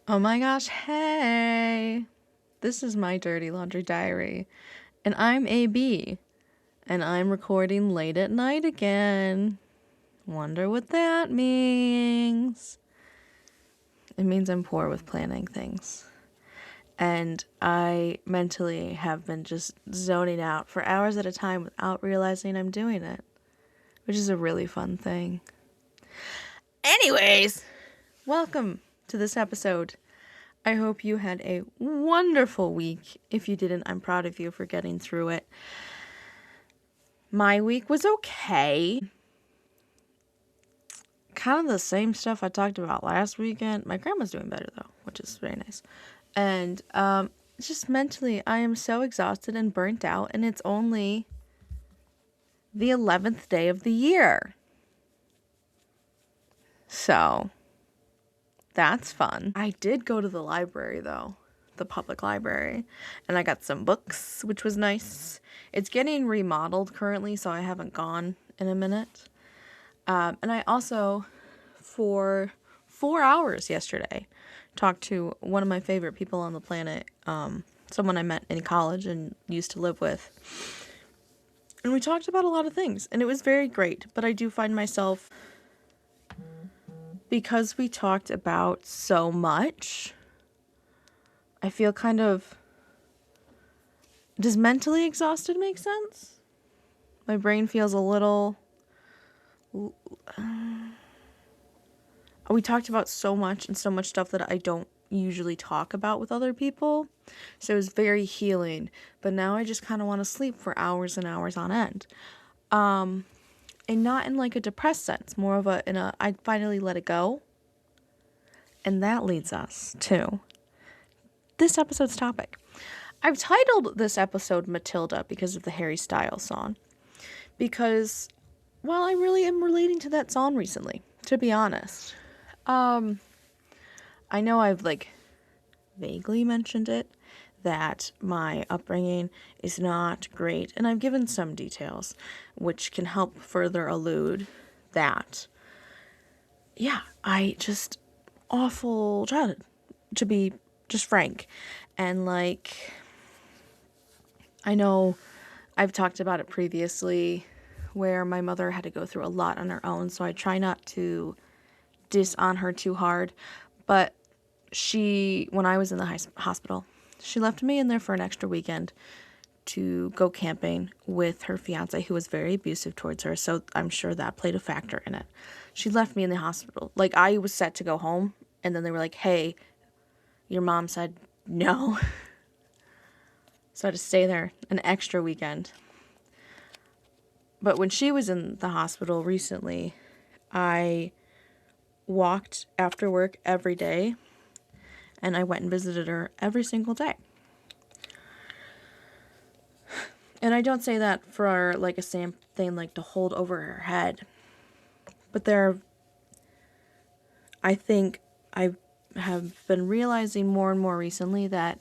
Oh my gosh, hey! This is my dirty laundry diary, and I'm AB, and I'm recording late at night again. Wonder what that means. It means I'm poor with planning things. And I mentally have been just zoning out for hours at a time without realizing I'm doing it, which is a really fun thing. Anyways, welcome to this episode. I hope you had a wonderful week. If you didn't, I'm proud of you for getting through it. My week was okay. Kind of the same stuff I talked about last weekend. My grandma's doing better though, which is very nice. And just mentally, I am so exhausted and burnt out, and it's only the 11th day of the year. So that's fun. I did go to the library though, the public library, and I got some books, which was nice. It's getting remodeled currently, so I haven't gone in a minute. And I also, for 4 hours yesterday, talked to one of my favorite people on the planet, someone I met in college and used to live with. And we talked about a lot of things, and it was very great. But I do find myself, because we talked about so much, I feel kind of, does mentally exhausted make sense? My brain feels a little, we talked about so much and so much stuff that I don't usually talk about with other people. So it was very healing. But now I just kind of want to sleep for hours and hours on end. And not in like a depressed sense, more of I finally let it go. And that leads us to this episode's topic. I've titled this episode Matilda because of the Harry Styles song. Because, well, I really am relating to that song recently, to be honest. I know I've vaguely mentioned it, that my upbringing is not great, and I've given some details which can help further allude that, yeah, I just awful childhood, to be just frank. And I know I've talked about it previously where my mother had to go through a lot on her own, so I try not to diss on her too hard. But when I was in the hospital, she left me in there for an extra weekend to go camping with her fiance, who was very abusive towards her. So I'm sure that played a factor in it. She left me in the hospital. I was set to go home, and then they were like, hey, your mom said no. So I had to stay there an extra weekend. But when she was in the hospital recently, I walked after work every day, and I went and visited her every single day. And I don't say that for a same thing to hold over her head. But I think I have been realizing more and more recently that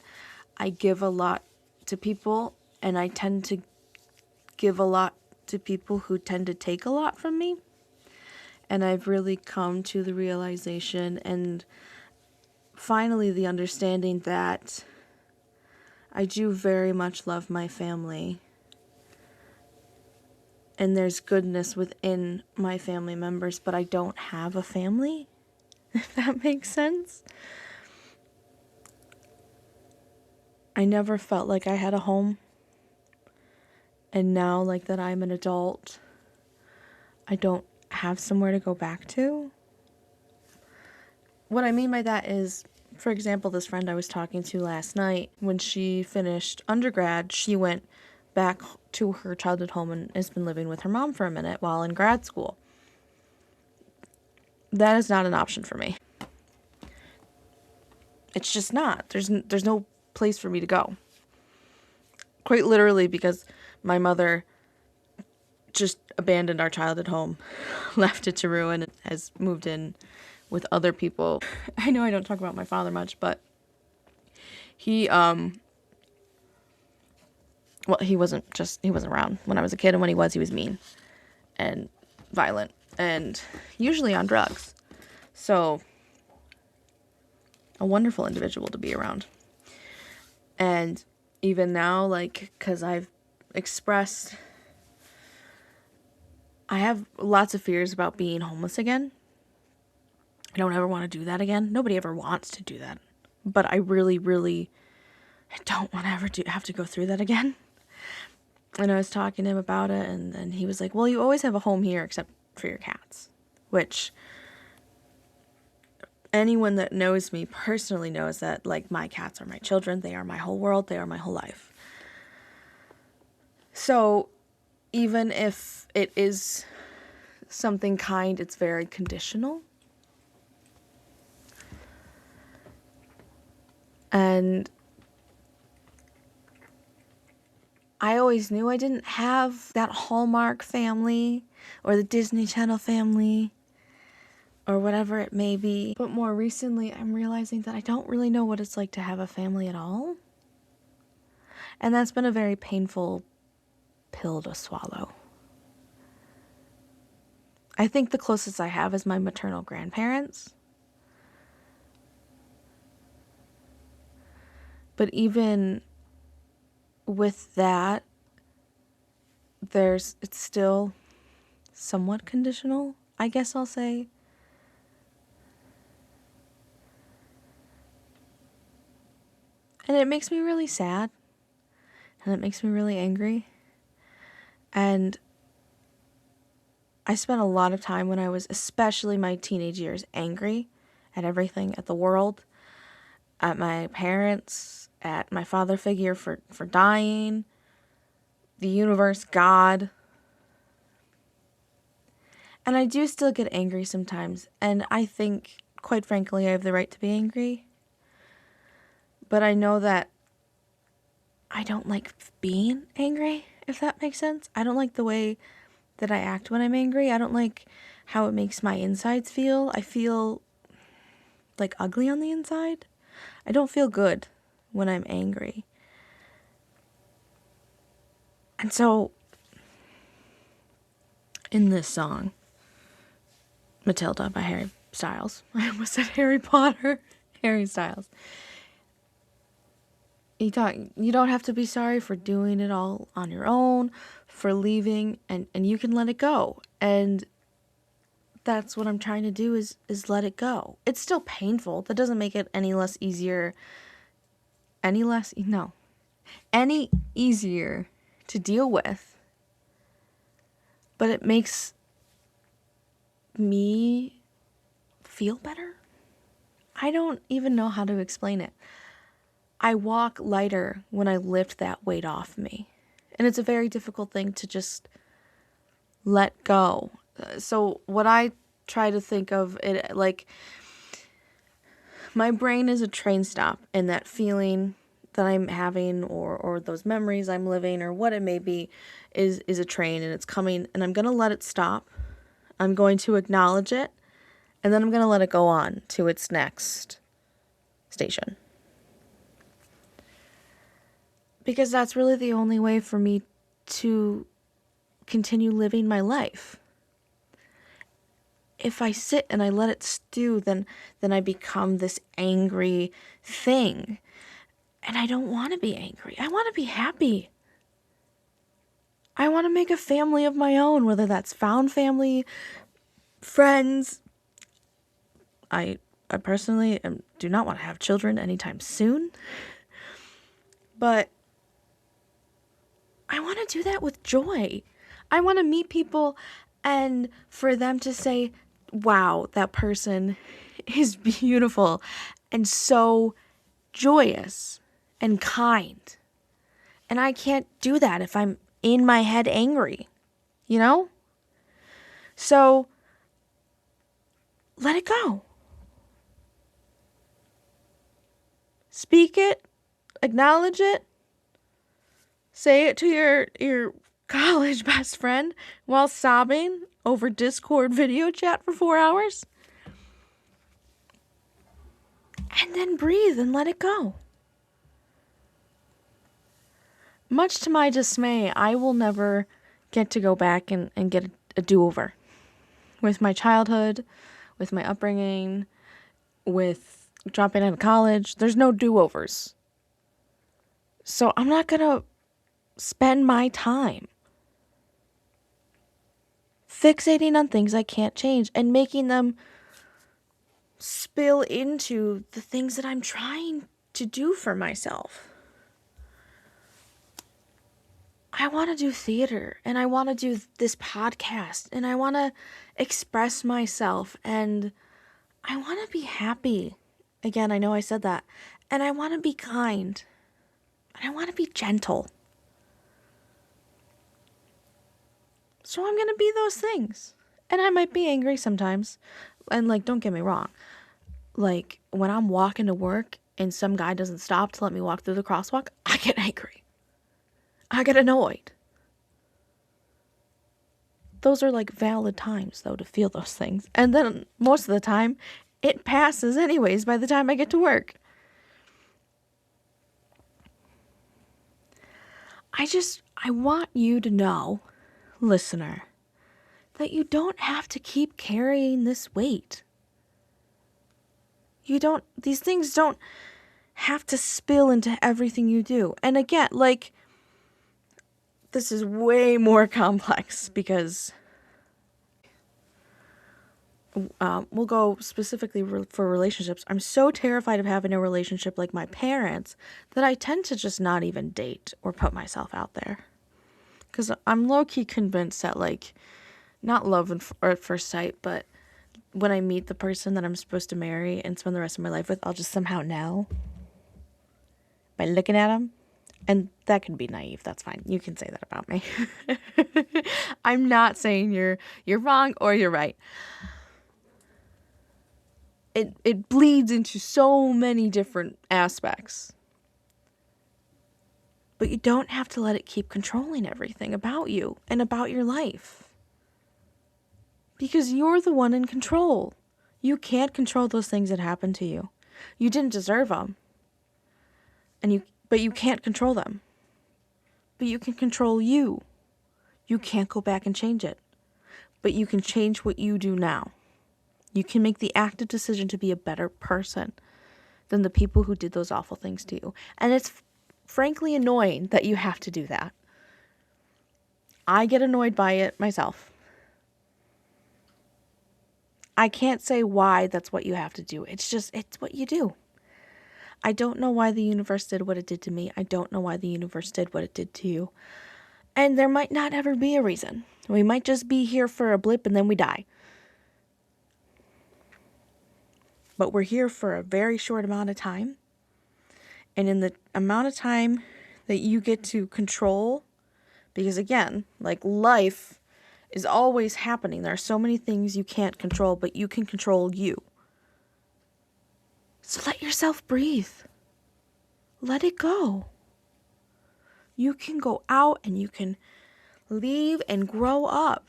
I give a lot to people, and I tend to give a lot to people who tend to take a lot from me. And I've really come to the realization and finally the understanding that I do very much love my family. And there's goodness within my family members, but I don't have a family, if that makes sense. I never felt like I had a home. And now, that I'm an adult, I don't have somewhere to go back to. What I mean by that is, for example, this friend I was talking to last night, when she finished undergrad, she went back to her childhood home and has been living with her mom for a minute while in grad school. That is not an option for me. It's just not. There's no place for me to go. Quite literally, because my mother just abandoned our childhood home, left it to ruin, and has moved in with other people. I know I don't talk about my father much, but he wasn't around when I was a kid, and when he was mean and violent and usually on drugs. So a wonderful individual to be around. And even now, like, because I've expressed, I have lots of fears about being homeless again. I don't ever want to do that again. Nobody ever wants to do that. But I really, really don't want to ever have to go through that again. And I was talking to him about it, and he was like, well, you always have a home here except for your cats. Which, anyone that knows me personally knows that, like, my cats are my children. They are my whole world. They are my whole life. So, even if it is something kind, it's very conditional. And I always knew I didn't have that Hallmark family or the Disney Channel family or whatever it may be. But more recently, I'm realizing that I don't really know what it's like to have a family at all. And that's been a very painful pill to swallow. I think the closest I have is my maternal grandparents. But even with that, it's still somewhat conditional, I guess I'll say. And it makes me really sad. And it makes me really angry. And I spent a lot of time when I was, especially my teenage years, angry at everything, at the world, at my parents, at my father figure for dying, the universe, God. And I do still get angry sometimes. And I think, quite frankly, I have the right to be angry. But I know that I don't like being angry, if that makes sense. I don't like the way that I act when I'm angry. I don't like how it makes my insides feel. I feel like ugly on the inside. I don't feel good when I'm angry. And so, in this song, Matilda by Harry Styles. I almost said Harry Potter. Harry Styles. You don't have to be sorry for doing it all on your own, for leaving, and you can let it go. And that's what I'm trying to do is let it go. It's still painful. That doesn't make it any easier to deal with. But it makes me feel better. I don't even know how to explain it. I walk lighter when I lift that weight off me. And it's a very difficult thing to just let go. So what I try to think of it like, my brain is a train stop, and that feeling that I'm having or those memories I'm living or what it may be is a train, and it's coming, and I'm going to let it stop. I'm going to acknowledge it, and then I'm going to let it go on to its next station. Because that's really the only way for me to continue living my life. If I sit and I let it stew, then I become this angry thing. And I don't want to be angry. I want to be happy. I want to make a family of my own, whether that's found family, friends. I personally do not want to have children anytime soon. But I want to do that with joy. I want to meet people and for them to say, wow, that person is beautiful and so joyous and kind. And I can't do that if I'm in my head angry, you know? So let it go. Speak it, acknowledge it, say it to your college best friend while sobbing over Discord video chat for 4 hours. And then breathe and let it go. Much to my dismay, I will never get to go back and get a do-over with my childhood, with my upbringing, with dropping out of college. There's no do-overs. So I'm not going to spend my time fixating on things I can't change and making them spill into the things that I'm trying to do for myself. I want to do theater, and I want to do this podcast, and I want to express myself, and I want to be happy. Again, I know I said that. And I want to be kind, and I want to be gentle. So I'm going to be those things. And I might be angry sometimes. And, like, don't get me wrong. Like, when I'm walking to work and some guy doesn't stop to let me walk through the crosswalk, I get angry. I get annoyed. Those are, like, valid times, though, to feel those things. And then, most of the time, it passes anyways by the time I get to work. I want you to know, listener, that you don't have to keep carrying this weight. These things don't have to spill into everything you do. And again, like, this is way more complex because we'll go specifically for relationships. I'm so terrified of having a relationship like my parents that I tend to just not even date or put myself out there. Because I'm low-key convinced that, like, not love at first sight, but when I meet the person that I'm supposed to marry and spend the rest of my life with, I'll just somehow know by looking at them. And that can be naive. That's fine. You can say that about me. I'm not saying you're wrong or you're right. It bleeds into so many different aspects. But you don't have to let it keep controlling everything about you and about your life. Because you're the one in control. You can't control those things that happen to you. You didn't deserve them. But you can't control them. But you can control you. You can't go back and change it. But you can change what you do now. You can make the active decision to be a better person than the people who did those awful things to you. And it's frankly annoying that you have to do that. I get annoyed by it myself. I can't say why that's what you have to do. It's what you do. I don't know why the universe did what it did to me. I don't know why the universe did what it did to you. And there might not ever be a reason. We might just be here for a blip and then we die. But we're here for a very short amount of time. And in the amount of time that you get to control, because again, like, life is always happening. There are so many things you can't control, but you can control you. So let yourself breathe. Let it go. You can go out and you can leave and grow up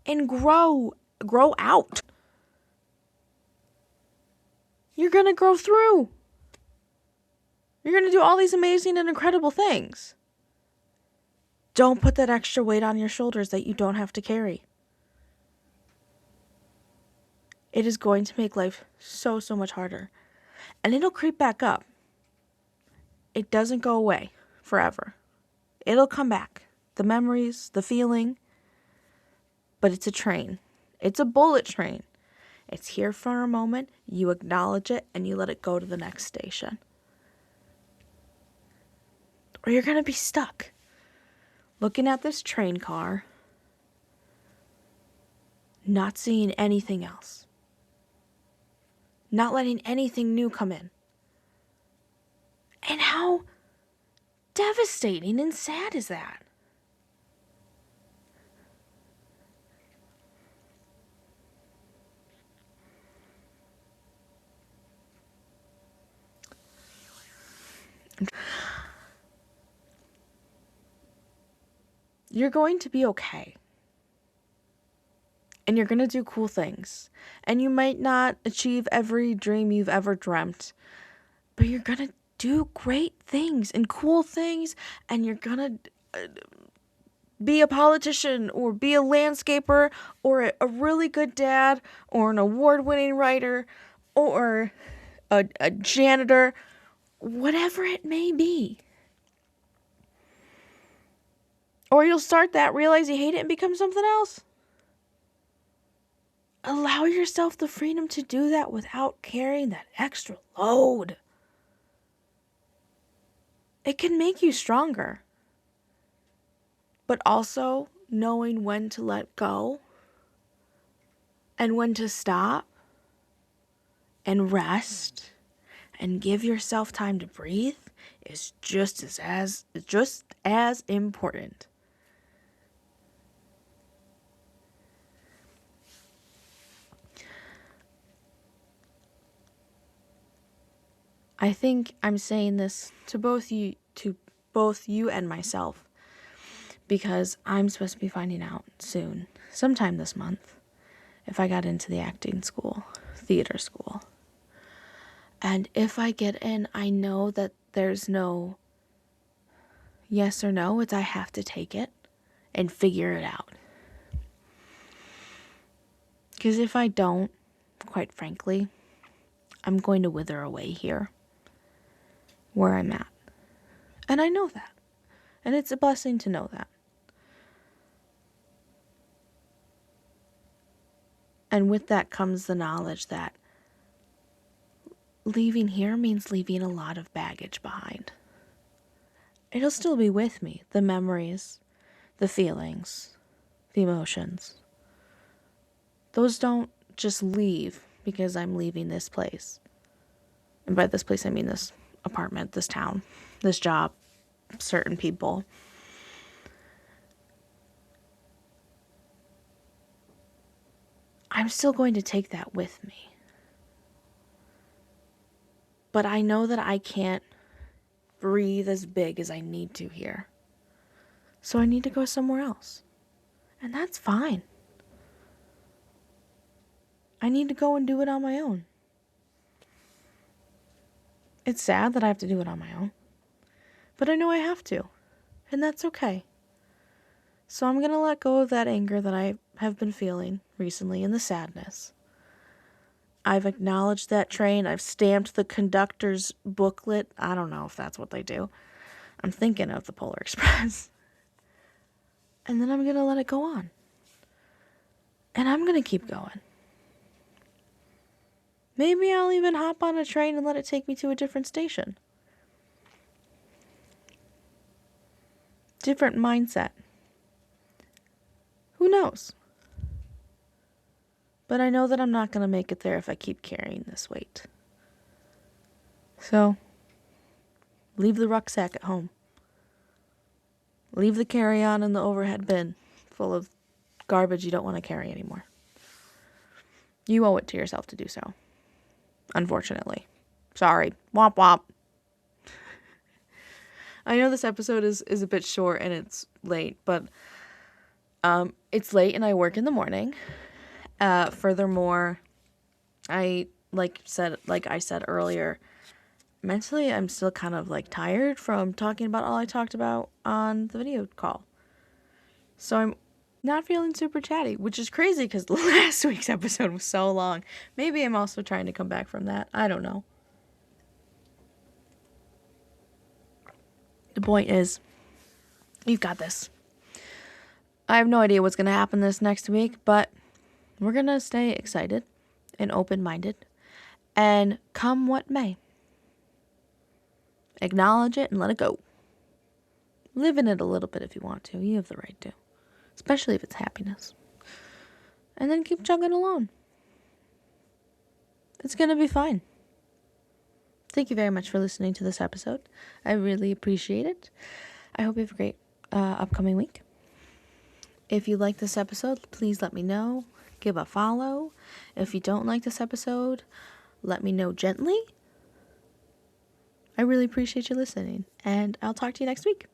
and grow out. You're going to grow through. You're going to do all these amazing and incredible things. Don't put that extra weight on your shoulders that you don't have to carry. It is going to make life so much harder. And it'll creep back up. It doesn't go away forever. It'll come back. The memories, the feeling. But it's a train. It's a bullet train. It's here for a moment, you acknowledge it, and you let it go to the next station. Or you're going to be stuck looking at this train car, not seeing anything else, not letting anything new come in. And how devastating and sad is that? You're going to be okay. And you're going to do cool things. And you might not achieve every dream you've ever dreamt. But you're going to do great things and cool things. And you're going to be a politician or be a landscaper or a really good dad or an award-winning writer or a janitor, whatever it may be. Or you'll start that, realize you hate it, and become something else. Allow yourself the freedom to do that without carrying that extra load. It can make you stronger. But also knowing when to let go and when to stop and rest and give yourself time to breathe is just as important. I think I'm saying this to both you and myself, because I'm supposed to be finding out soon, sometime this month, if I got into the acting school, theater school. And if I get in, I know that there's no yes or no. It's I have to take it and figure it out. Because if I don't, quite frankly, I'm going to wither away here, where I'm at. And I know that. And it's a blessing to know that. And with that comes the knowledge that leaving here means leaving a lot of baggage behind. It'll still be with me, the memories, the feelings, the emotions. Those don't just leave because I'm leaving this place. And by this place, I mean this apartment, this town, this job, certain people. I'm still going to take that with me. But I know that I can't breathe as big as I need to here. So I need to go somewhere else. And that's fine. I need to go and do it on my own. It's sad that I have to do it on my own. But I know I have to. And that's okay. So I'm going to let go of that anger that I have been feeling recently and the sadness. I've acknowledged that train. I've stamped the conductor's booklet. I don't know if that's what they do. I'm thinking of the Polar Express. And then I'm going to let it go on. And I'm going to keep going. Maybe I'll even hop on a train and let it take me to a different station. Different mindset. Who knows? But I know that I'm not going to make it there if I keep carrying this weight. So, leave the rucksack at home. Leave the carry-on in the overhead bin full of garbage you don't want to carry anymore. You owe it to yourself to do so. Unfortunately. Sorry. Womp womp. I know this episode is a bit short and it's late, but it's late and I work in the morning. Furthermore, like I said earlier, mentally I'm still kind of tired from talking about all I talked about on the video call. So I'm not feeling super chatty, which is crazy because last week's episode was so long. Maybe I'm also trying to come back from that. I don't know. The point is, you've got this. I have no idea what's going to happen this next week, but we're going to stay excited and open-minded and come what may. Acknowledge it and let it go. Live in it a little bit if you want to. You have the right to. Especially if it's happiness. And then keep chugging along. It's going to be fine. Thank you very much for listening to this episode. I really appreciate it. I hope you have a great upcoming week. If you like this episode, please let me know. Give a follow. If you don't like this episode, let me know gently. I really appreciate you listening, and I'll talk to you next week.